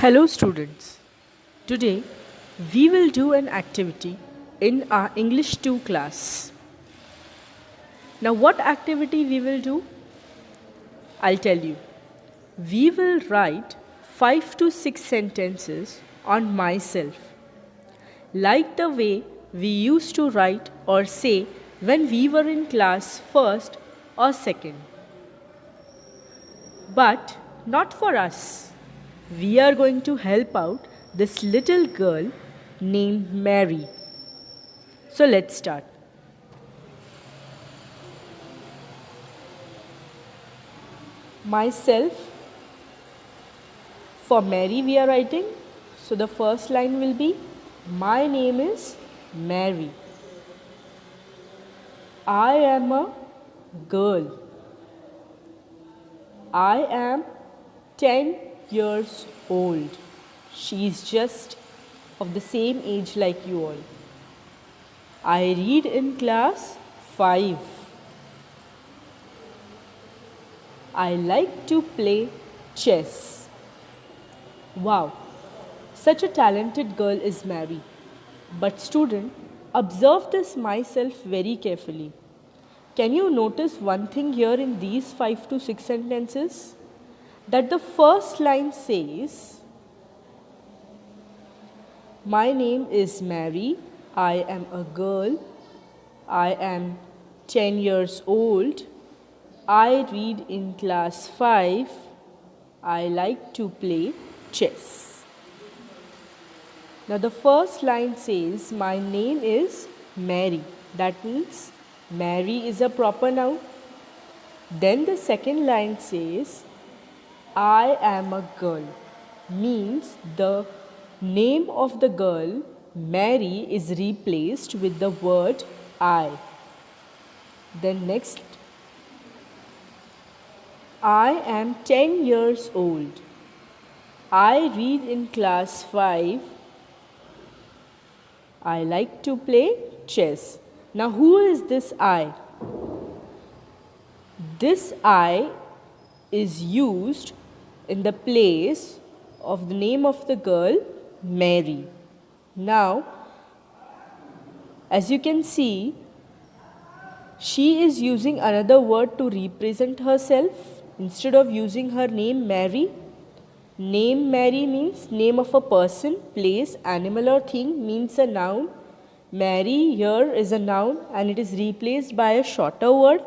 Hello students. Today we will do an activity in our English 2 class. Now what activity we will do? I'll tell you. We will write 5 to 6 sentences on myself. Like the way we used to write or say when we were in class first or second. But not for us. We are going to help out this little girl named Mary. So let's start. Myself, for Mary we are writing. So the first line will be, my name is Mary. I am a girl. I am 10 years old. She is just of the same age like you all. I read in class 5. I like to play chess. Wow, such a talented girl is Mary. But student, observe this myself very carefully. Can you notice one thing here in these 5 to 6 sentences? That the first line says, my name is Mary, I am a girl, I am 10 years old, I read in class 5, I like to play chess. Now the first line says, my name is Mary. That means Mary is a proper noun. Then the second line says, I am a girl, means the name of the girl, Mary, is replaced with the word I. Then next, I am 10 years old. I read in class 5. I like to play chess. Now who is this I? This I is used in the place of the name of the girl, Mary. Now, as you can see, she is using another word to represent herself. Instead of using her name Mary, name Mary means name of a person, place, animal or thing, means a noun. Mary here is a noun and it is replaced by a shorter word,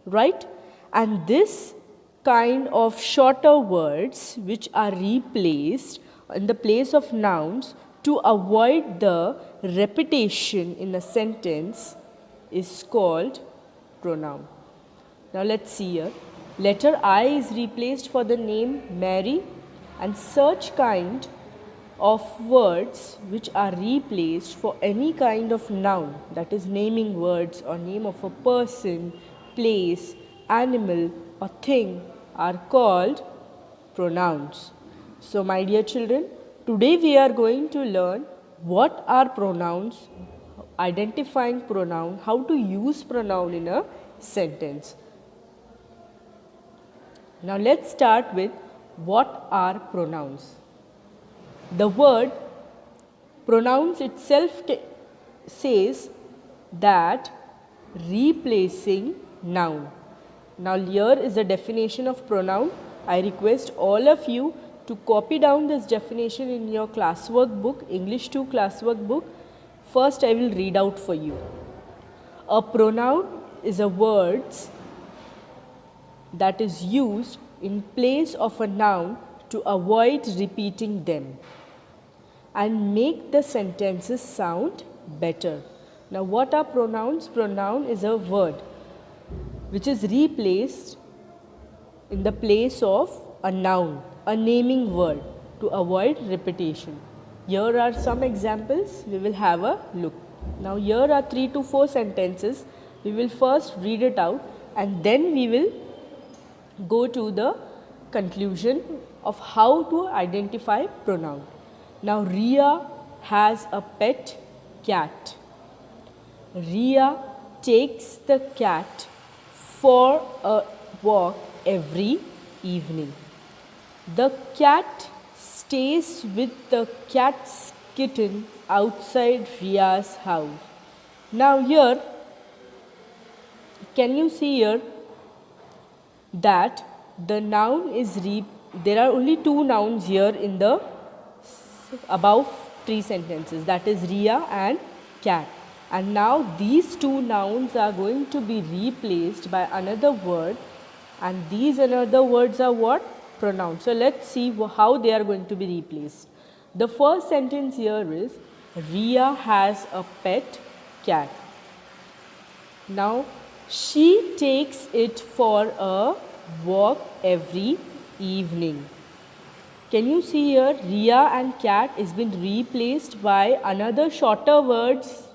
right? And this kind of shorter words which are replaced in the place of nouns to avoid the repetition in a sentence is called pronoun. Now let's see here. Letter I is replaced for the name Mary, and such kind of words which are replaced for any kind of noun, that is naming words or name of a person, place, animal or thing, are called pronouns. So my dear children, today we are going to learn what are pronouns, identifying pronoun, how to use pronoun in a sentence. Now let's start with what are pronouns. The word pronouns itself says that replacing noun. Now here is the definition of pronoun. I request all of you to copy down this definition in your classwork book, English 2 classwork book. First I will read out for you. A pronoun is a word that is used in place of a noun to avoid repeating them and make the sentences sound better. Now what are pronouns? Pronoun is a word which is replaced in the place of a noun, a naming word, to avoid repetition. Here are some examples. We will have a look. Now here are 3 to 4 sentences. We will first read it out and then we will go to the conclusion of how to identify pronoun. Now Ria has a pet cat. Ria takes the cat for a walk every evening. The cat stays with the cat's kitten outside Ria's house. Now here, can you see here that the noun is there are only two nouns here in the above three sentences, that is Ria and cat. And now these two nouns are going to be replaced by another word, and these another words are what? Pronouns. So let's see how they are going to be replaced. The first sentence here is Ria has a pet cat. Now she takes it for a walk every evening. Can you see here Ria and cat is been replaced by another shorter words.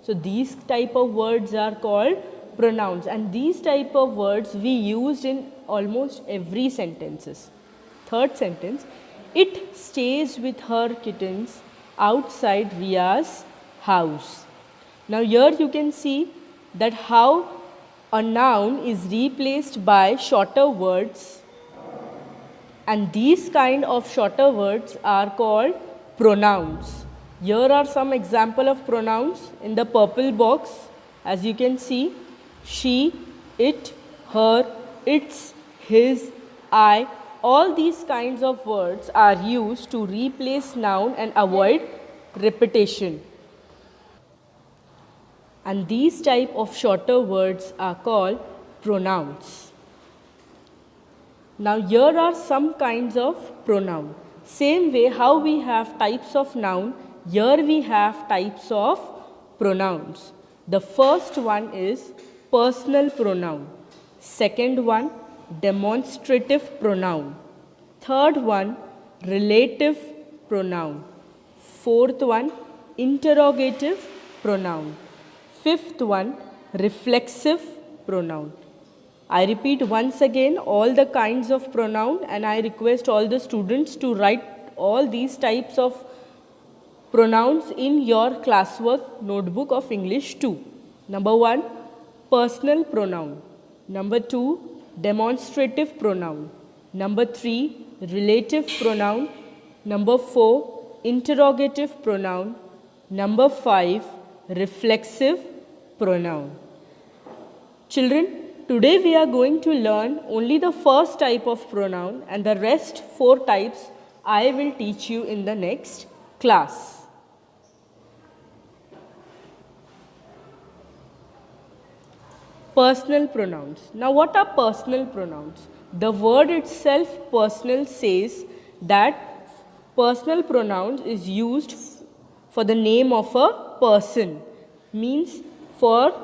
So these type of words are called pronouns, and these type of words we used in almost every sentences. Third sentence, it stays with her kittens outside Ria's house. Now here you can see that how a noun is replaced by shorter words, and these kind of shorter words are called pronouns. Here are some example of pronouns in the purple box. As you can see, she, it, her, its, his, I, all these kinds of words are used to replace noun and avoid repetition. And these type of shorter words are called pronouns. Now here are some kinds of pronoun. Same way how we have types of noun, here we have types of pronouns. The first one is personal pronoun. Second one, demonstrative pronoun. Third one, relative pronoun. Fourth one, interrogative pronoun. Fifth one, reflexive pronoun. I repeat once again all the kinds of pronoun, and I request all the students to write all these types of pronouns in your classwork notebook of English 2. Number 1, personal pronoun. Number 2, demonstrative pronoun. Number 3, relative pronoun. Number 4, interrogative pronoun. Number 5, reflexive pronoun. Children, today we are going to learn only the first type of pronoun, and the rest 4 types I will teach you in the next class. Personal pronouns. Now what are personal pronouns? The word itself personal says that personal pronouns is used for the name of a person, means for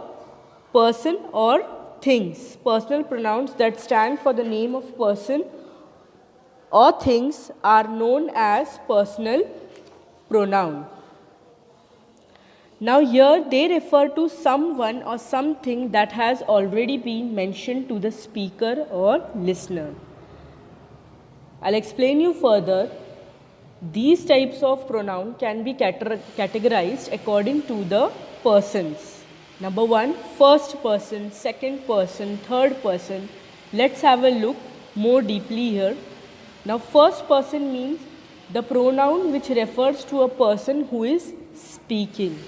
person or things. Personal pronouns that stand for the name of person or things are known as personal pronoun. Now here they refer to someone or something that has already been mentioned to the speaker or listener. I'll explain you further. These types of pronoun can be categorized according to the persons. Number 1, first person, second person, third person. Let's have a look more deeply here. Now first person means the pronoun which refers to a person who is speaking.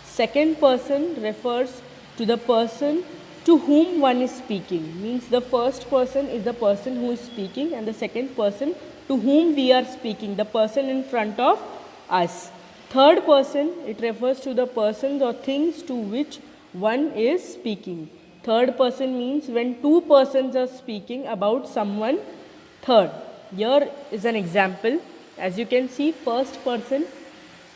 Second person refers to the person to whom one is speaking. Means the first person is the person who is speaking, and the second person to whom we are speaking, the person in front of us. Third person, it refers to the persons or things to which one is speaking. Third person means when two persons are speaking about someone third. Here is an example. As you can see, first person,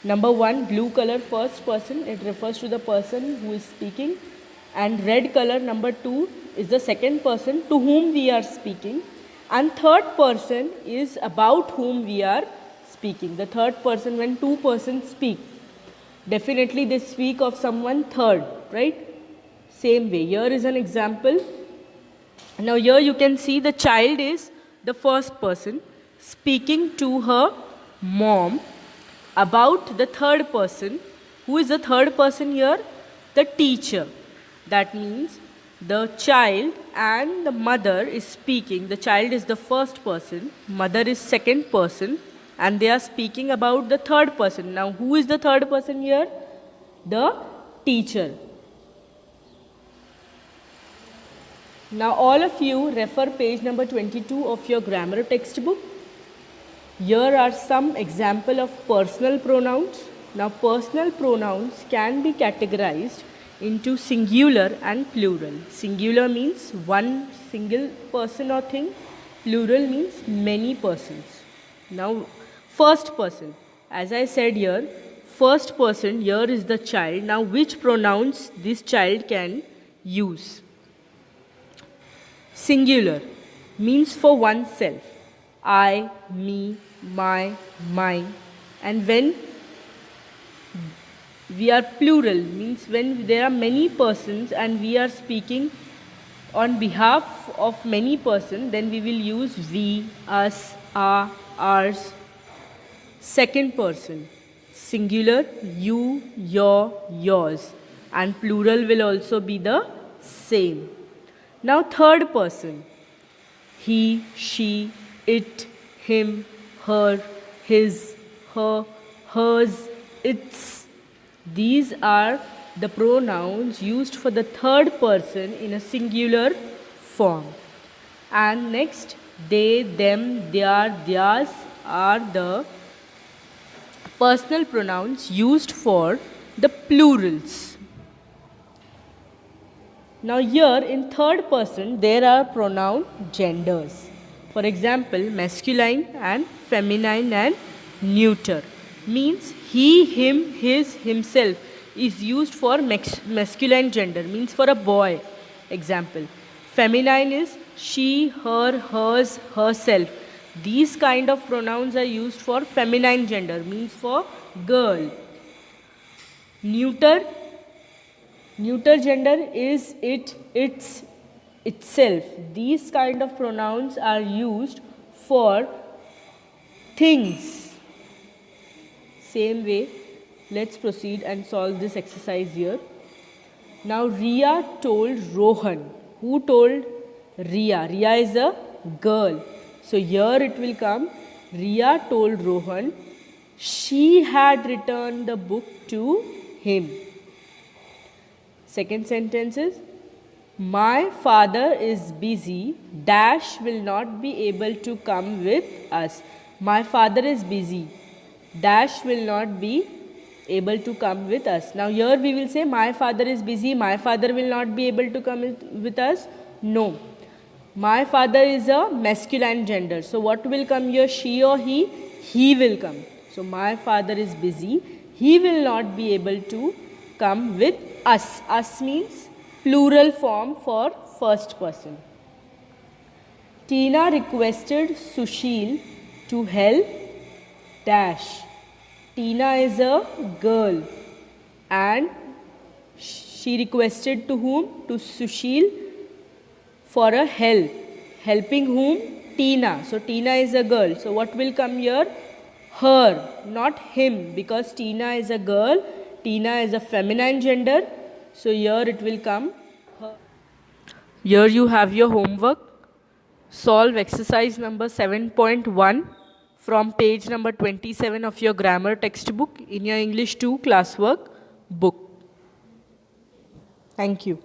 number 1, blue color, first person, it refers to the person who is speaking, and red color, number 2, is the second person to whom we are speaking, and third person is about whom we are speaking. The third person, when two persons speak, definitely they speak of someone third, right? Same way, here is an example. Now here you can see the child is the first person speaking to her mom about the third person. Who is the third person here? The teacher. That means the child and the mother is speaking. The child is the first person, mother is second person, and they are speaking about the third person. Now, who is the third person here? The teacher. Now, all of you refer page number 22 of your grammar textbook. Here are some example of personal pronouns. Now, personal pronouns can be categorized into singular and plural. Singular means one single person or thing. Plural means many persons. Now, first person. As I said here, first person here is the child. Now, which pronouns this child can use? Singular means for oneself. I, me, my, mine. And when we are plural, means when there are many persons and we are speaking on behalf of many persons, then we will use we, us, our, ours. Second person, singular, you, your, yours. And plural will also be the same. Now, third person, he, she, it, him, her, his, her, hers, its. These are the pronouns used for the third person in a singular form. And next, they, them, their, theirs are the personal pronouns used for the plurals. Now here in third person there are pronoun genders. For example, masculine and feminine and neuter. Means he, him, his, himself is used for masculine gender, means for a boy. Example. Feminine is she, her, hers, herself. These kind of pronouns are used for feminine gender, means for girl. Neuter gender is it, its, itself. These kind of pronouns are used for things. Same way, let's proceed and solve this exercise here. Now, Riya told Rohan. Who told Riya? Riya is a girl. So, here it will come, Riya told Rohan, she had returned the book to him. Second sentence is, my father is busy, dash will not be able to come with us. My father is busy, dash will not be able to come with us. Now here we will say, my father is busy, my father will not be able to come with us. No. My father is a masculine gender. So what will come here? She or he? He will come. So my father is busy, he will not be able to come with us. Us means plural form for first person. Tina requested Sushil to help dash. Tina is a girl and she requested to whom? To Sushil for a help. Helping whom? Tina. So Tina is a girl. So what will come here? Her, not him, because Tina is a girl. Tina is a feminine gender. So here it will come her. Here you have your homework. Solve exercise number 7.1 from page number 27 of your grammar textbook in your English 2 classwork book. Thank you.